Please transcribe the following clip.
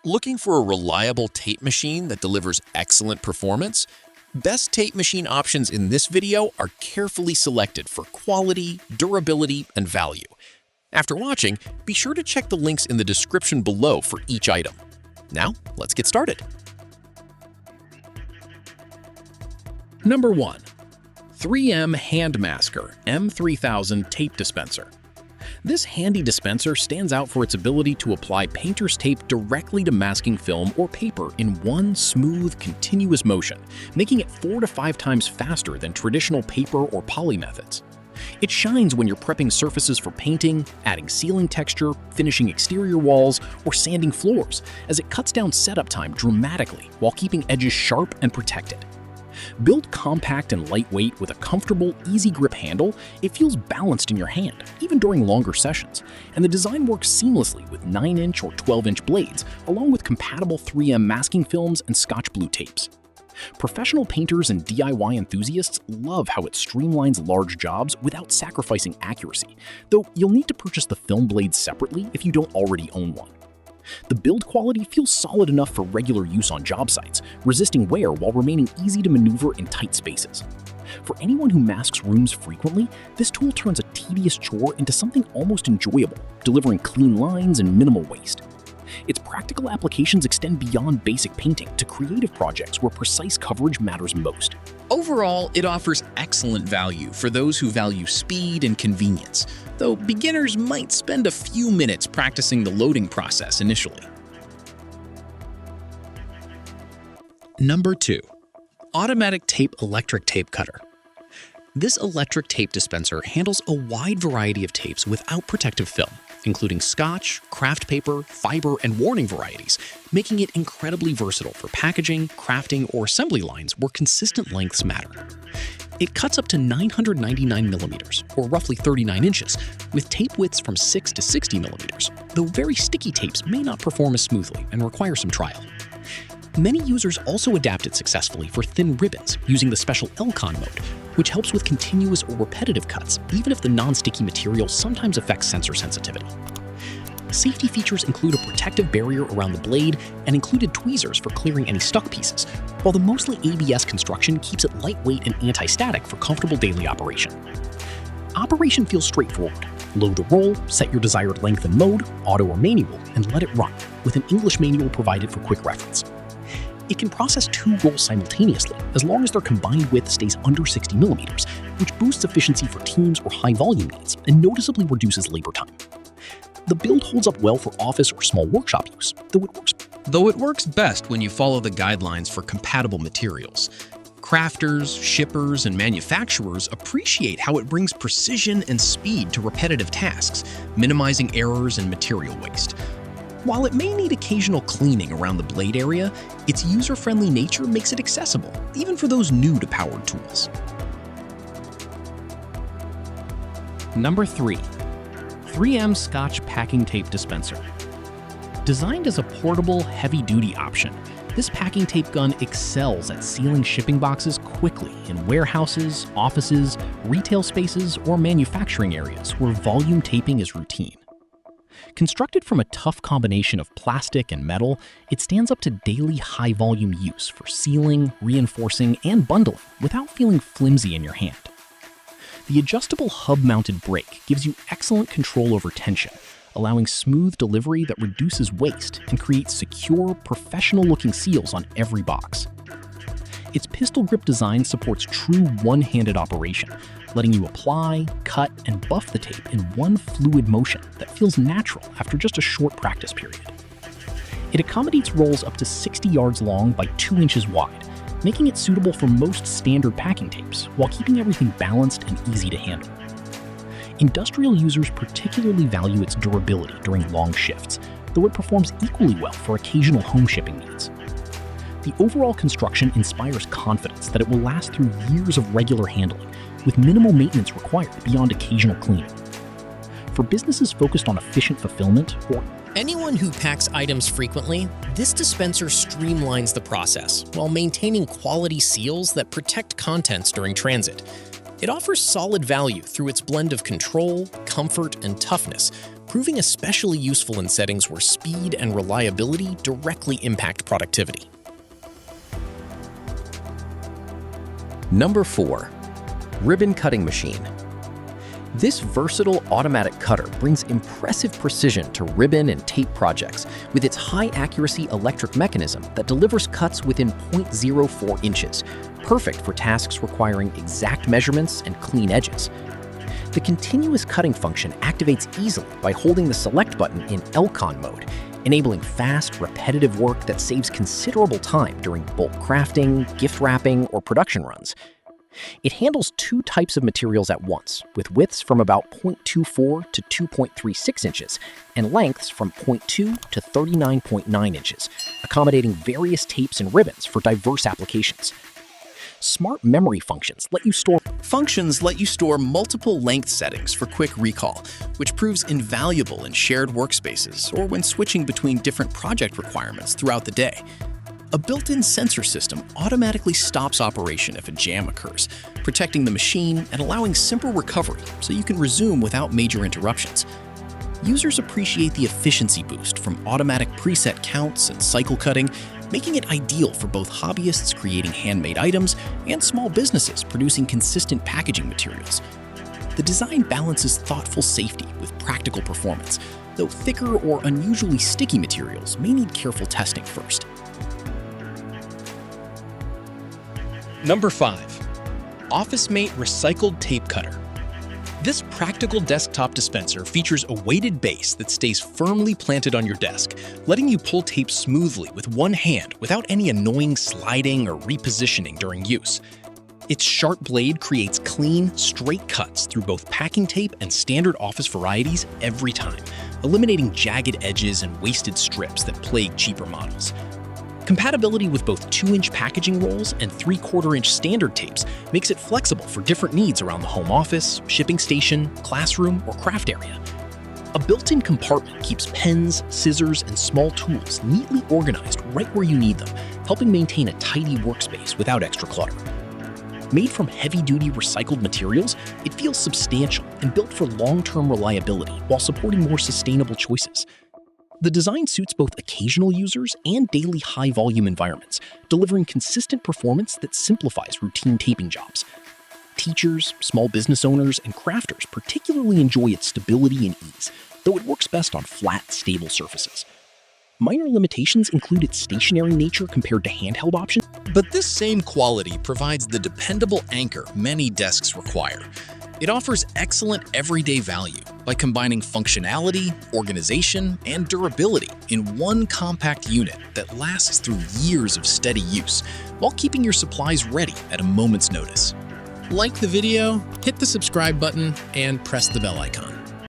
Looking for a reliable tape machine that delivers excellent performance? Best tape machine options in this video are carefully selected for quality, durability, and value. After watching, be sure to check the links in the description below for each item. Now, let's get started. Number 1. 3M Hand Masker M3000 Tape Dispenser. This handy dispenser stands out for its ability to apply painter's tape directly to masking film or paper in one smooth, continuous motion, making it 4 to 5 times faster than traditional paper or poly methods. It shines when you're prepping surfaces for painting, adding ceiling texture, finishing exterior walls, or sanding floors, as it cuts down setup time dramatically while keeping edges sharp and protected. Built compact and lightweight with a comfortable, easy grip handle, it feels balanced in your hand, even during longer sessions, and the design works seamlessly with 9-inch or 12-inch blades, along with compatible 3M masking films and Scotch blue tapes. Professional painters and DIY enthusiasts love how it streamlines large jobs without sacrificing accuracy, though you'll need to purchase the film blades separately if you don't already own one. The build quality feels solid enough for regular use on job sites, resisting wear while remaining easy to maneuver in tight spaces. For anyone who masks rooms frequently, this tool turns a tedious chore into something almost enjoyable, delivering clean lines and minimal waste. Its practical applications extend beyond basic painting to creative projects where precise coverage matters most. Overall, it offers excellent value for those who value speed and convenience, though beginners might spend a few minutes practicing the loading process initially. Number 2. Automatic Tape Electric Tape Cutter. This electric tape dispenser handles a wide variety of tapes without protective film, including Scotch, craft paper, fiber, and warning varieties, making it incredibly versatile for packaging, crafting, or assembly lines where consistent lengths matter. It cuts up to 999 millimeters, or roughly 39 inches, with tape widths from 6 to 60 millimeters, though very sticky tapes may not perform as smoothly and require some trial. Many users also adapt it successfully for thin ribbons using the special LCON mode, which helps with continuous or repetitive cuts, even if the non-sticky material sometimes affects sensor sensitivity. Safety features include a protective barrier around the blade and included tweezers for clearing any stuck pieces, while the mostly ABS construction keeps it lightweight and anti-static for comfortable daily operation. Operation feels straightforward. Load the roll, set your desired length and mode, auto or manual, and let it run, with an English manual provided for quick reference. It can process 2 rolls simultaneously, as long as their combined width stays under 60 millimeters, which boosts efficiency for teams or high-volume needs and noticeably reduces labor time. The build holds up well for office or small workshop use, though it works best when you follow the guidelines for compatible materials. Crafters, shippers, and manufacturers appreciate how it brings precision and speed to repetitive tasks, minimizing errors and material waste. While it may need occasional cleaning around the blade area, its user-friendly nature makes it accessible, even for those new to powered tools. Number 3. 3M Scotch Packing Tape Dispenser. Designed as a portable, heavy-duty option, this packing tape gun excels at sealing shipping boxes quickly in warehouses, offices, retail spaces, or manufacturing areas where volume taping is routine. Constructed from a tough combination of plastic and metal, it stands up to daily high-volume use for sealing, reinforcing, and bundling without feeling flimsy in your hand. The adjustable hub-mounted brake gives you excellent control over tension, allowing smooth delivery that reduces waste and creates secure, professional-looking seals on every box. Its pistol grip design supports true one-handed operation, letting you apply, cut, and buff the tape in one fluid motion that feels natural after just a short practice period. It accommodates rolls up to 60 yards long by 2 inches wide, making it suitable for most standard packing tapes while keeping everything balanced and easy to handle. Industrial users particularly value its durability during long shifts, though it performs equally well for occasional home shipping needs. The overall construction inspires confidence that it will last through years of regular handling, with minimal maintenance required beyond occasional cleaning. For businesses focused on efficient fulfillment or anyone who packs items frequently, this dispenser streamlines the process while maintaining quality seals that protect contents during transit. It offers solid value through its blend of control, comfort, and toughness, proving especially useful in settings where speed and reliability directly impact productivity. Number 4. Ribbon Cutting Machine. This versatile automatic cutter brings impressive precision to ribbon and tape projects with its high-accuracy electric mechanism that delivers cuts within 0.04 inches, perfect for tasks requiring exact measurements and clean edges. The continuous cutting function activates easily by holding the select button in LCON mode, enabling fast, repetitive work that saves considerable time during bulk crafting, gift wrapping, or production runs. It handles 2 types of materials at once, with widths from about 0.24 to 2.36 inches and lengths from 0.2 to 39.9 inches, accommodating various tapes and ribbons for diverse applications. Smart memory functions let you store multiple length settings for quick recall, which proves invaluable in shared workspaces or when switching between different project requirements throughout the day. A built-in sensor system automatically stops operation if a jam occurs, protecting the machine and allowing simple recovery so you can resume without major interruptions. Users appreciate the efficiency boost from automatic preset counts and cycle cutting, making it ideal for both hobbyists creating handmade items and small businesses producing consistent packaging materials. The design balances thoughtful safety with practical performance, though thicker or unusually sticky materials may need careful testing first. Number 5. Officemate Recycled Tape Cutter. This practical desktop dispenser features a weighted base that stays firmly planted on your desk, letting you pull tape smoothly with one hand without any annoying sliding or repositioning during use. Its sharp blade creates clean, straight cuts through both packing tape and standard office varieties every time, eliminating jagged edges and wasted strips that plague cheaper models. Compatibility with both 2-inch packaging rolls and 3/4-inch standard tapes makes it flexible for different needs around the home office, shipping station, classroom, or craft area. A built-in compartment keeps pens, scissors, and small tools neatly organized right where you need them, helping maintain a tidy workspace without extra clutter. Made from heavy-duty recycled materials, it feels substantial and built for long-term reliability while supporting more sustainable choices. The design suits both occasional users and daily high-volume environments, delivering consistent performance that simplifies routine taping jobs. Teachers, small business owners, and crafters particularly enjoy its stability and ease, though it works best on flat, stable surfaces. Minor limitations include its stationary nature compared to handheld options, But this same quality provides the dependable anchor many desks require. It offers excellent everyday value by combining functionality, organization, and durability in one compact unit that lasts through years of steady use, while keeping your supplies ready at a moment's notice. Like the video, hit the subscribe button, and press the bell icon.